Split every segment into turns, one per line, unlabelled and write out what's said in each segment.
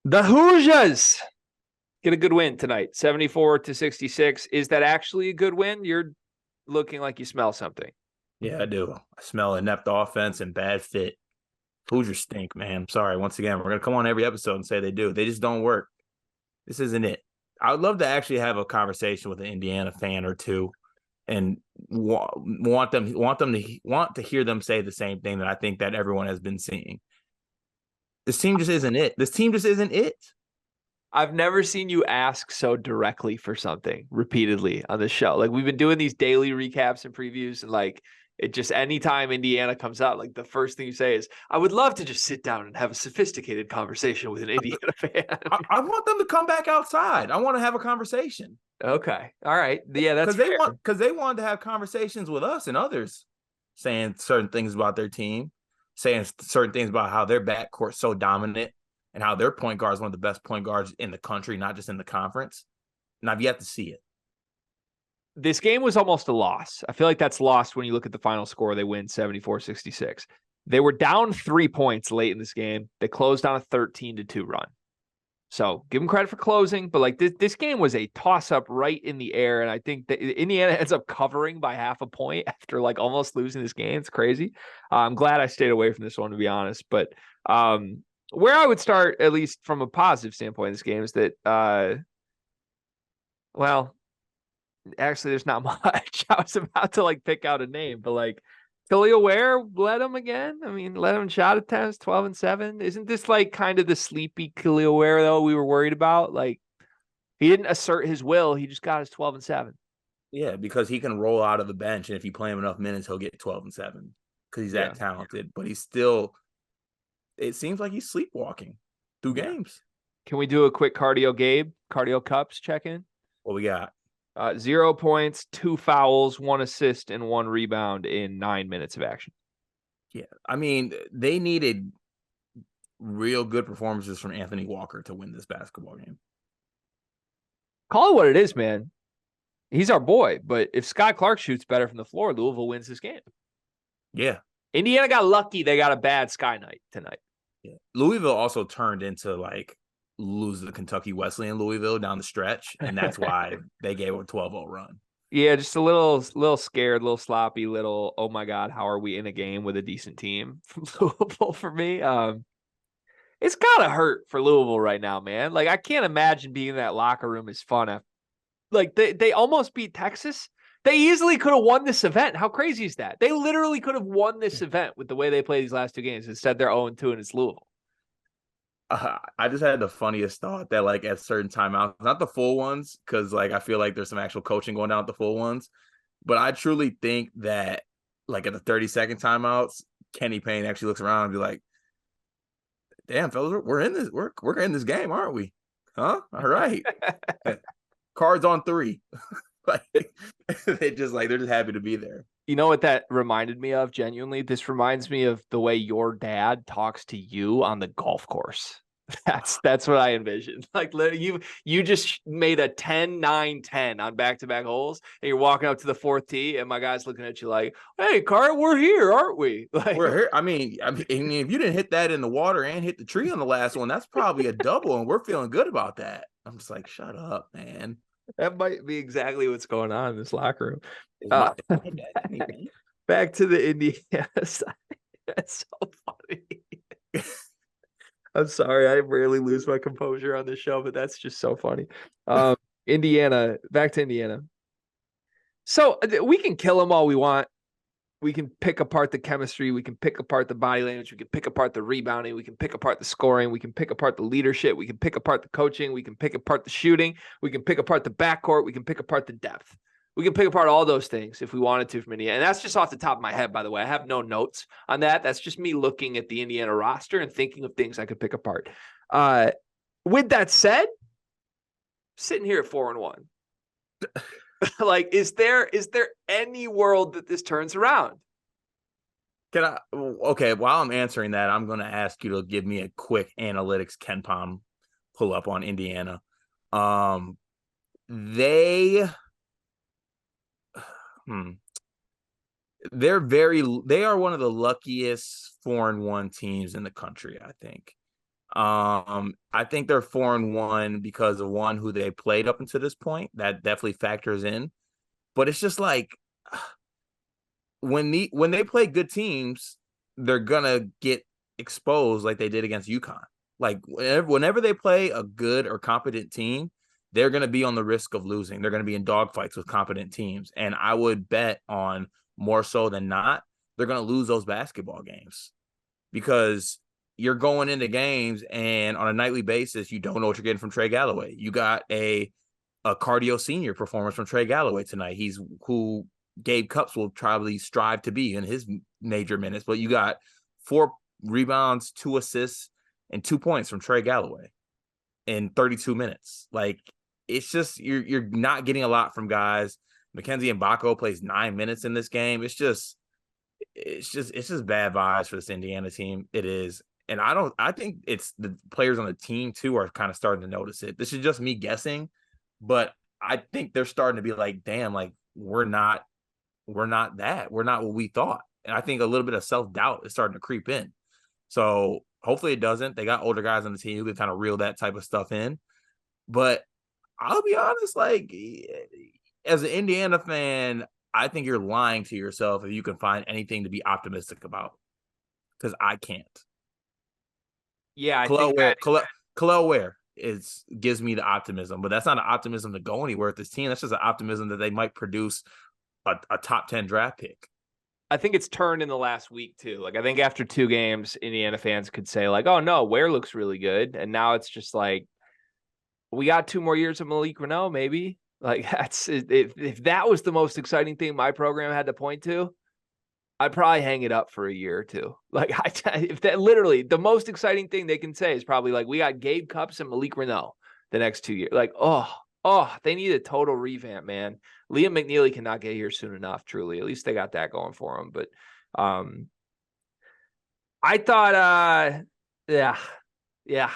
The Hoosiers get a good win tonight, 74-66. Is that actually a good win? You're looking like you smell something.
Yeah, I do. I smell inept offense and bad fit. Hoosiers stink, man. I'm sorry. Once again, we're going to come on every episode and say they do. They just don't work. This isn't it. I would love to actually have a conversation with an Indiana fan or two and want to hear them say the same thing that I think that everyone has been seeing. This team just isn't it. This team just isn't it.
I've never seen you ask so directly for something repeatedly on the show. Like, we've been doing these daily recaps and previews, and like, it just, anytime Indiana comes out, like, the first thing you say is, I would love to just sit down and have a sophisticated conversation with an Indiana fan.
I want them to come back outside. I want to have a conversation.
Okay. All right. Yeah, that's fair.
Because they wanted to have conversations with us and others, saying certain things about their team, saying certain things about how their backcourt's so dominant and how their point guard is one of the best point guards in the country, not just in the conference. And I've yet to see it.
This game was almost a loss. I feel like that's lost when you look at the final score. They win 74-66. They were down 3 points late in this game. They closed on a 13-2 run. So give them credit for closing, but like this game was a toss-up right in the air, and I think that Indiana ends up covering by half a point after like almost losing this game. It's crazy. I'm glad I stayed away from this one, to be honest. But where I would start, at least from a positive standpoint in this game, is that well, actually, there's not much. I was about to like pick out a name, but like kel'el Ware led him again. I mean, led him shot attempts, 12-7. Isn't this like kind of the sleepy kel'el Ware though we were worried about? Like, he didn't assert his will. He just got his 12-7.
Yeah, because he can roll out of the bench, and if you play him enough minutes, he'll get 12-7 because he's that talented. But he's still, it seems like he's sleepwalking through games.
Can we do a quick cardio cups check in?
What we got?
0 points, 2 fouls, 1 assist, and 1 rebound in 9 minutes of action.
Yeah, I mean, they needed real good performances from Anthony Walker to win this basketball game.
Call it what it is, man. He's our boy, but if Scott Clark shoots better from the floor, Louisville wins this game.
Yeah.
Indiana got lucky. They got a bad sky night tonight.
Yeah. Louisville also turned into like lose the Kentucky Wesleyan Louisville down the stretch, and that's why they gave a 12-0 run.
Yeah, just a little scared, a little sloppy, little, oh my God, how are we in a game with a decent team from Louisville for me? It's gotta hurt for Louisville right now, man. Like, I can't imagine being in that locker room is fun. Like, they almost beat Texas. They easily could have won this event. How crazy is that? They literally could have won this event with the way they play these last 2 games. Instead, they're 0-2 and it's Louisville.
I just had the funniest thought that like at certain timeouts, not the full ones, because like I feel like there's some actual coaching going down at the full ones, but I truly think that like at the 30-second timeouts, Kenny Payne actually looks around and be like, "Damn, fellas, we're in this. We're in this game, aren't we? Huh? All right, cards on 3." Like they're just happy to be there.
You know what that reminded me of? Genuinely, this reminds me of the way your dad talks to you on the golf course. That's what I envisioned. Like, you just made a 10-9-10 on back-to-back holes, and you're walking up to the 4th tee, and my guy's looking at you like, "Hey, Cart, we're here, aren't we?" Like,
we're here. I mean, if you didn't hit that in the water and hit the tree on the last one, that's probably a double, and we're feeling good about that. I'm just like, shut up, man.
That might be exactly what's going on in this locker room. Back to the Indiana side. That's so funny. I'm sorry. I rarely lose my composure on this show, but that's just so funny. Indiana, back to Indiana. So we can kill them all we want. We can pick apart the chemistry. We can pick apart the body language. We can pick apart the rebounding. We can pick apart the scoring. We can pick apart the leadership. We can pick apart the coaching. We can pick apart the shooting. We can pick apart the backcourt. We can pick apart the depth. We can pick apart all those things if we wanted to from Indiana. And that's just off the top of my head, by the way. I have no notes on that. That's just me looking at the Indiana roster and thinking of things I could pick apart. With that said, sitting here at 4-1. Like, is there any world that this turns around?
Okay, while I'm answering that, I'm going to ask you to give me a quick analytics KenPom pull up on Indiana. They are one of the luckiest 4-1 teams in the country, I think. I think they're 4-1 because of one who they played up until this point. That definitely factors in. But it's just like when they play good teams, they're gonna get exposed like they did against UConn. Like whenever they play a good or competent team, they're gonna be on the risk of losing. They're gonna be in dogfights with competent teams, and I would bet on more so than not they're gonna lose those basketball games because you're going into games and on a nightly basis you don't know what you're getting from Trey Galloway. You got a cardio senior performance from Trey Galloway tonight. He's who Gabe Cupps will probably strive to be in his major minutes, but you got 4 rebounds, 2 assists, and 2 points from Trey Galloway in 32 minutes. Like it's just you're not getting a lot from guys. Mackenzie Mbako plays 9 minutes in this game. It's just bad vibes for this Indiana team. It is. And I think it's the players on the team too are kind of starting to notice it. This is just me guessing, but I think they're starting to be like, damn, like we're not that. We're not what we thought. And I think a little bit of self-doubt is starting to creep in. So hopefully it doesn't. They got older guys on the team who can kind of reel that type of stuff in. But I'll be honest, like as an Indiana fan, I think you're lying to yourself if you can find anything to be optimistic about. Because I can't.
Yeah, I think
Kel'el Ware gives me the optimism, but that's not an optimism to go anywhere with this team. That's just an optimism that they might produce a top 10 draft pick.
I think it's turned in the last week too. Like I think after 2 games, Indiana fans could say like, "Oh no, Ware looks really good," and now it's just like, we got 2 more years of Malik Reneau, maybe. Like that's if that was the most exciting thing my program had to point to, I'd probably hang it up for a year or 2. Like if that literally the most exciting thing they can say is probably like we got Gabe Cupps and Malik Reneau the next 2 years. Like they need a total revamp, man. Liam McNeely cannot get here soon enough. Truly, at least they got that going for him. But I thought, yeah,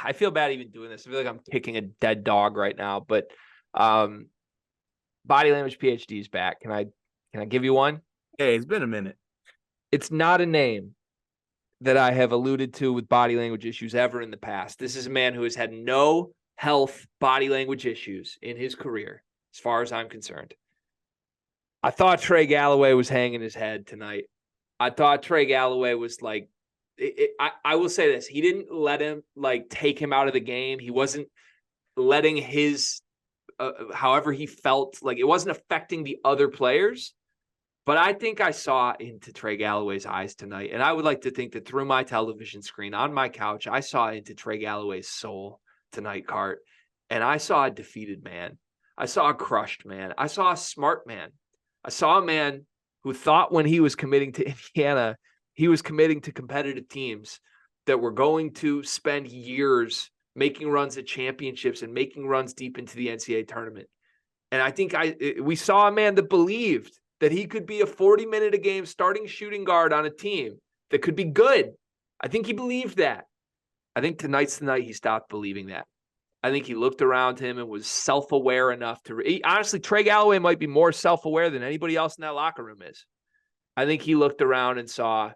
I feel bad even doing this. I feel like I'm kicking a dead dog right now. But body language PhD is back. Can I give you one?
Hey, it's been a minute.
It's not a name that I have alluded to with body language issues ever in the past. This is a man who has had no health body language issues in his career, as far as I'm concerned. I thought Trey Galloway was hanging his head tonight. I thought Trey Galloway was like, I will say this. He didn't let him like take him out of the game. He wasn't letting his, however he felt, like it wasn't affecting the other players. But I think I saw into Trey Galloway's eyes tonight. And I would like to think that through my television screen on my couch, I saw into Trey Galloway's soul tonight, Cart. And I saw a defeated man. I saw a crushed man. I saw a smart man. I saw a man who thought when he was committing to Indiana, he was committing to competitive teams that were going to spend years making runs at championships and making runs deep into the NCAA tournament. And I think we saw a man that believed that he could be a 40-minute a game starting shooting guard on a team that could be good. I think he believed that. I think tonight's the night he stopped believing that. I think he looked around him and was self-aware enough to honestly, Trey Galloway might be more self-aware than anybody else in that locker room is. I think he looked around and saw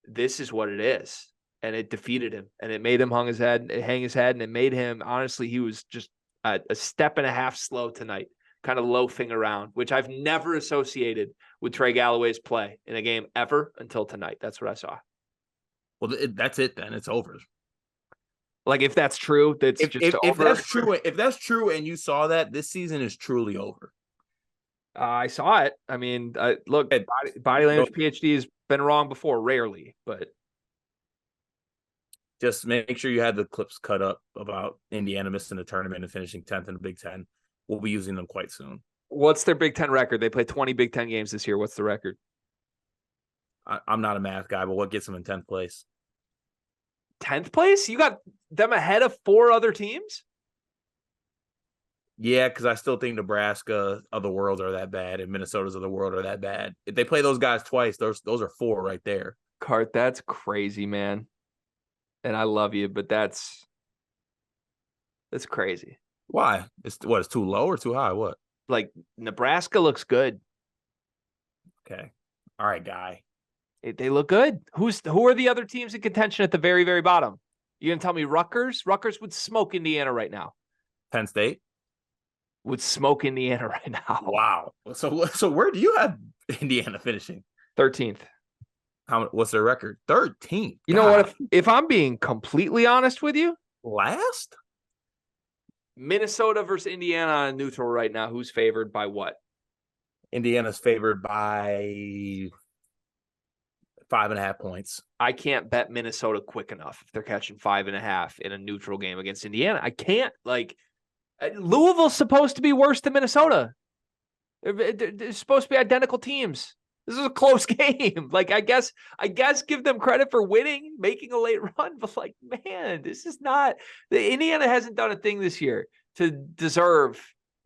this is what it is. And it defeated him. And it made him hang his head. And it made him, honestly, he was just a step and a half slow tonight, kind of loafing around, which I've never associated with Trey Galloway's play in a game ever until tonight. That's what I saw.
Well, that's it then. It's over.
Like if that's true, that's just over.
If that's true, and you saw that, this season is truly over.
I saw it. I mean, look, body language PhD has been wrong before, rarely, but
just make sure you had the clips cut up about Indiana missing the tournament and finishing 10th in the Big Ten. We'll be using them quite soon.
What's their Big Ten record? They played 20 Big Ten games this year. What's the record?
I'm not a math guy, but what gets them in 10th place?
10th place? You got them ahead of 4 other teams?
Yeah, because I still think Nebraska of the world are that bad and Minnesota's of the world are that bad. If they play those guys twice, those are 4 right there.
Cart, that's crazy, man. And I love you, but that's crazy.
Why? It's too low or too high? What?
Like Nebraska looks good.
Okay. All right, guy.
They look good. Who are the other teams in contention at the very, very bottom? You gonna tell me Rutgers? Rutgers would smoke Indiana right now.
Penn State
would smoke Indiana right now.
Wow. So where do you have Indiana finishing?
13th.
What's their record? 13th.
You know what? If I'm being completely honest with you,
last
Minnesota versus Indiana on neutral right now. Who's favored by what?
Indiana's favored by 5.5 points.
I can't bet Minnesota quick enough if they're catching 5.5 in a neutral game against Indiana. I can't. Like, Louisville's supposed to be worse than Minnesota. They're supposed to be identical teams. This is a close game. Like, I guess give them credit for winning, making a late run, but like, man, this is not. The Indiana hasn't done a thing this year to deserve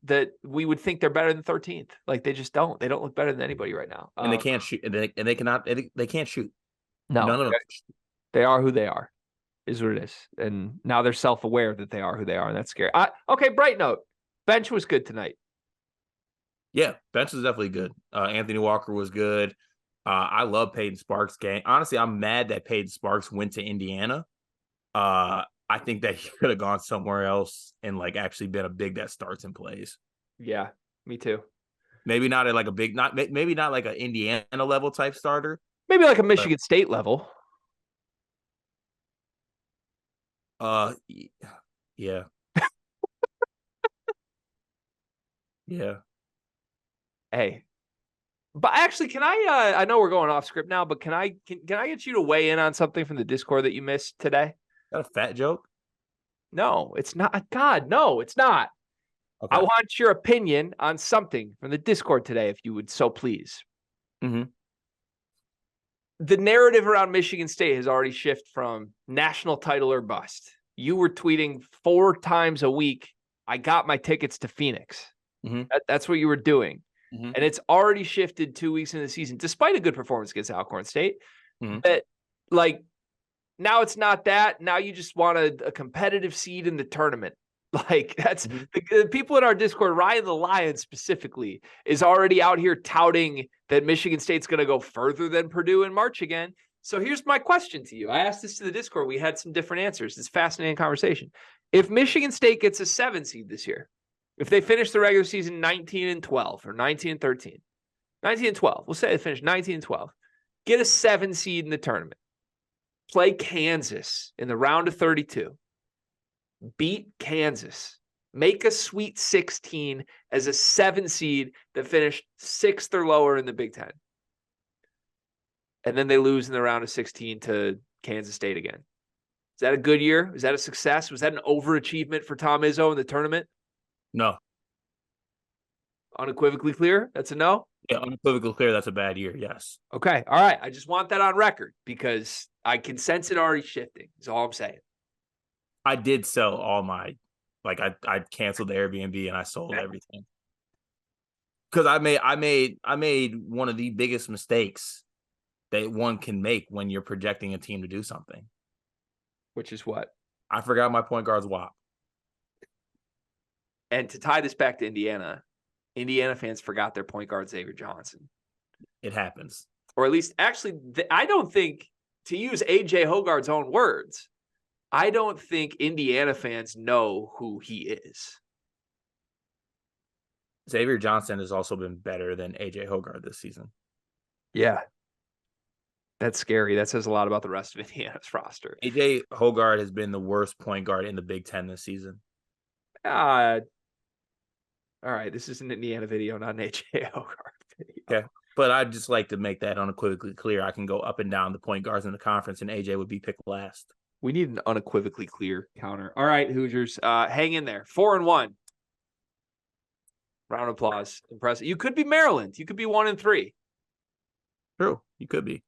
that we would think they're better than 13th. Like, they just don't. They don't look better than anybody right now.
And they can't shoot. And they cannot. They can't shoot.
No,
none of them.
They are who they are. Is what it is. And now they're self-aware that they are who they are, and that's scary. Okay, bright note. Bench was good tonight.
Yeah, bench was definitely good. Anthony Walker was good. I love Peyton Sparks' game. Honestly, I'm mad that Peyton Sparks went to Indiana. I think that he could have gone somewhere else and like actually been a big that starts and plays.
Yeah, me too.
Maybe not at like maybe not like an Indiana level type starter.
Maybe like a Michigan State level.
Yeah. Yeah.
Hey, but actually, can I know we're going off script now, but can I get you to weigh in on something from the Discord that you missed today?
Is that a fat joke?
No, it's not. God, no, it's not. Okay. I want your opinion on something from the Discord today, if you would so please.
Mm-hmm.
The narrative around Michigan State has already shifted from national title or bust. You were tweeting 4 times a week, I got my tickets to Phoenix.
Mm-hmm.
That's what you were doing.
Mm-hmm.
And it's already shifted 2 weeks into the season, despite a good performance against Alcorn State.
Mm-hmm.
But, like, now it's not that. Now you just want a competitive seed in the tournament. Like, that's the people in our Discord, Ryan the Lion specifically, is already out here touting that Michigan State's going to go further than Purdue in March again. So here's my question to you. I asked this to the Discord. We had some different answers. It's a fascinating conversation. If Michigan State gets a 7 seed this year, if they finish the regular season 19-12 or 19-13, 19-12, we'll say they finish 19-12, get a 7 seed in the tournament, play Kansas in the round of 32, beat Kansas, make a Sweet 16 as a 7 seed that finished 6th or lower in the Big Ten. And then they lose in the round of 16 to Kansas State again. Is that a good year? Is that a success? Was that an overachievement for Tom Izzo in the tournament?
No.
Unequivocally clear? That's a no?
Yeah, unequivocally clear. That's a bad year. Yes.
Okay. All right. I just want that on record because I can sense it already shifting. Is all I'm saying.
I did sell all my, like I canceled the Airbnb and I sold everything. Because I made one of the biggest mistakes that one can make when you're projecting a team to do something.
Which is what?
I forgot my point guard's WAP.
And to tie this back to Indiana fans forgot their point guard, Xavier Johnson.
It happens.
Or at least, actually, I don't think, to use A.J. Hogarth's own words, I don't think Indiana fans know who he is.
Xavier Johnson has also been better than A.J. Hogarth this season.
Yeah. That's scary. That says a lot about the rest of Indiana's roster.
A.J. Hogarth has been the worst point guard in the Big Ten this season.
All right, this is an Indiana video, not an A.J. Hogarth video.
Okay, but I'd just like to make that unequivocally clear. I can go up and down the point guards in the conference, and A.J. would be picked last.
We need an unequivocally clear counter. All right, Hoosiers, hang in there. 4-1. Round of applause. Impressive. You could be Maryland. You could be 1-3.
True, you could be.